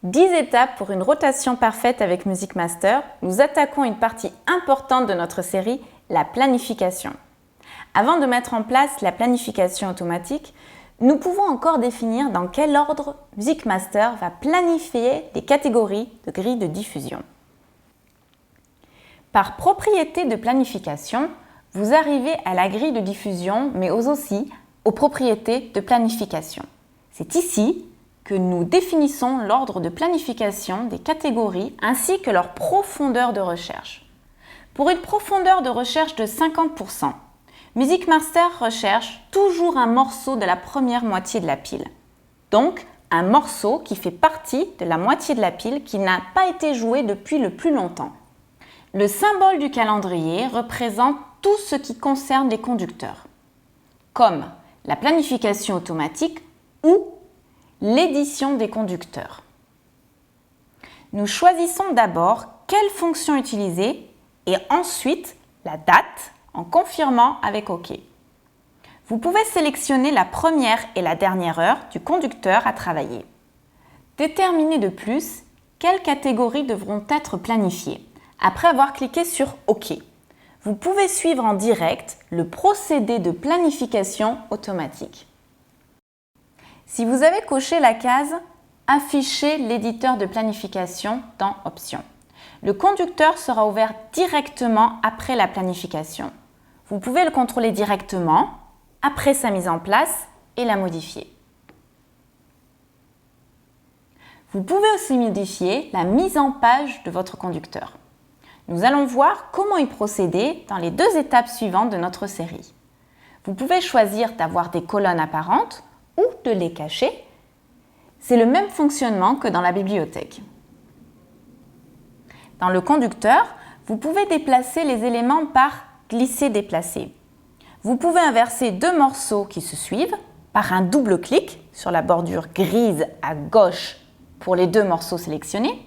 10 étapes pour une rotation parfaite avec Music Master. Nous attaquons une partie importante de notre série, la planification. Avant de mettre en place la planification automatique, nous pouvons encore définir dans quel ordre Music Master va planifier les catégories de grille de diffusion. Par propriété de planification, vous arrivez à la grille de diffusion, mais aussi aux propriétés de planification. C'est ici que nous définissons l'ordre de planification des catégories ainsi que leur profondeur de recherche. Pour une profondeur de recherche de 50%, Music Master recherche toujours un morceau de la première moitié de la pile. Donc, un morceau qui fait partie de la moitié de la pile qui n'a pas été joué depuis le plus longtemps. Le symbole du calendrier représente tout ce qui concerne les conducteurs, comme la planification automatique ou l'édition des conducteurs. Nous choisissons d'abord quelle fonction utiliser et ensuite la date en confirmant avec OK. Vous pouvez sélectionner la première et la dernière heure du conducteur à travailler. Déterminez de plus quelles catégories devront être planifiées après avoir cliqué sur OK. Vous pouvez suivre en direct le procédé de planification automatique. Si vous avez coché la case « Afficher l'éditeur de planification » dans « Options », le conducteur sera ouvert directement après la planification. Vous pouvez le contrôler directement après sa mise en place et la modifier. Vous pouvez aussi modifier la mise en page de votre conducteur. Nous allons voir comment y procéder dans les 2 étapes suivantes de notre série. Vous pouvez choisir d'avoir des colonnes apparentes ou de les cacher. C'est le même fonctionnement que dans la bibliothèque. Dans le conducteur, vous pouvez déplacer les éléments par glisser-déplacer. Vous pouvez inverser 2 morceaux qui se suivent par un double clic sur la bordure grise à gauche pour les 2 morceaux sélectionnés.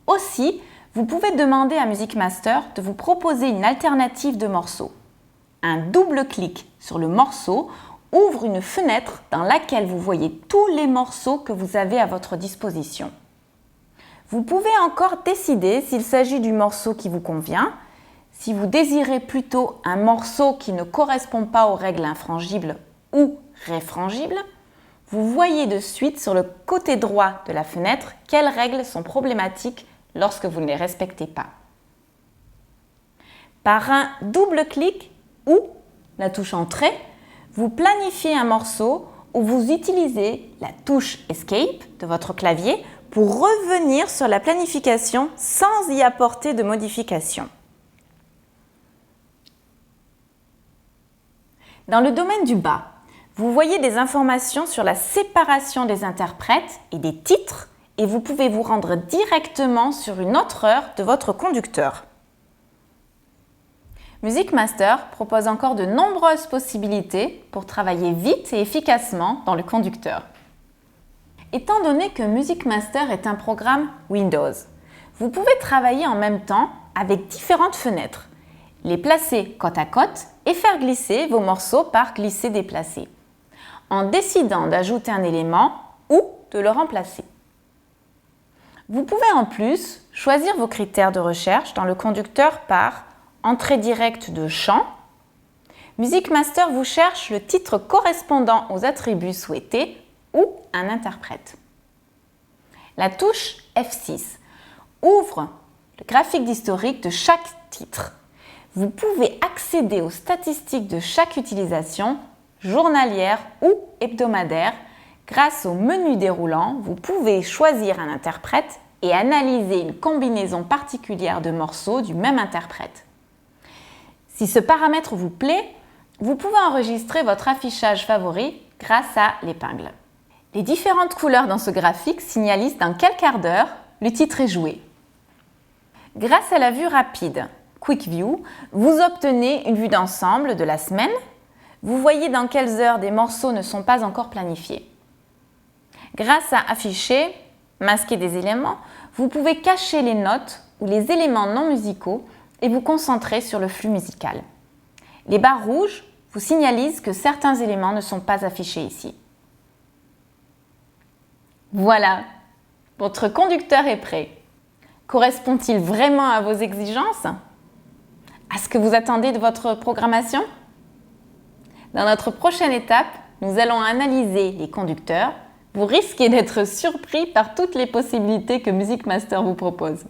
Aussi, vous pouvez demander à Music Master de vous proposer une alternative de morceaux. Un double clic sur le morceau ouvre une fenêtre dans laquelle vous voyez tous les morceaux que vous avez à votre disposition. Vous pouvez encore décider s'il s'agit du morceau qui vous convient. Si vous désirez plutôt un morceau qui ne correspond pas aux règles infrangibles ou réfrangibles, vous voyez de suite sur le côté droit de la fenêtre quelles règles sont problématiques lorsque vous ne les respectez pas. Par un double clic ou la touche Entrée, vous planifiez un morceau ou vous utilisez la touche Escape de votre clavier pour revenir sur la planification sans y apporter de modifications. Dans le domaine du bas, vous voyez des informations sur la séparation des interprètes et des titres et vous pouvez vous rendre directement sur une autre heure de votre conducteur. Music Master propose encore de nombreuses possibilités pour travailler vite et efficacement dans le conducteur. Étant donné que Music Master est un programme Windows, vous pouvez travailler en même temps avec différentes fenêtres, les placer côte à côte et faire glisser vos morceaux par glisser-déplacer, en décidant d'ajouter un élément ou de le remplacer. Vous pouvez en plus choisir vos critères de recherche dans le conducteur par entrée directe de chant. Music Master vous cherche le titre correspondant aux attributs souhaités ou un interprète. La touche F6 ouvre le graphique d'historique de chaque titre. Vous pouvez accéder aux statistiques de chaque utilisation, journalière ou hebdomadaire. Grâce au menu déroulant, vous pouvez choisir un interprète et analyser une combinaison particulière de morceaux du même interprète. Si ce paramètre vous plaît, vous pouvez enregistrer votre affichage favori grâce à l'épingle. Les différentes couleurs dans ce graphique signalisent dans quel quart d'heure le titre est joué. Grâce à la vue rapide, Quick View, vous obtenez une vue d'ensemble de la semaine. Vous voyez dans quelles heures des morceaux ne sont pas encore planifiés. Grâce à Afficher, masquer des éléments, vous pouvez cacher les notes ou les éléments non musicaux et vous concentrez sur le flux musical. Les barres rouges vous signalisent que certains éléments ne sont pas affichés ici. Voilà, votre conducteur est prêt. Correspond-il vraiment à vos exigences? À ce que vous attendez de votre programmation? Dans notre prochaine étape, nous allons analyser les conducteurs. Vous risquez d'être surpris par toutes les possibilités que Music Master vous propose.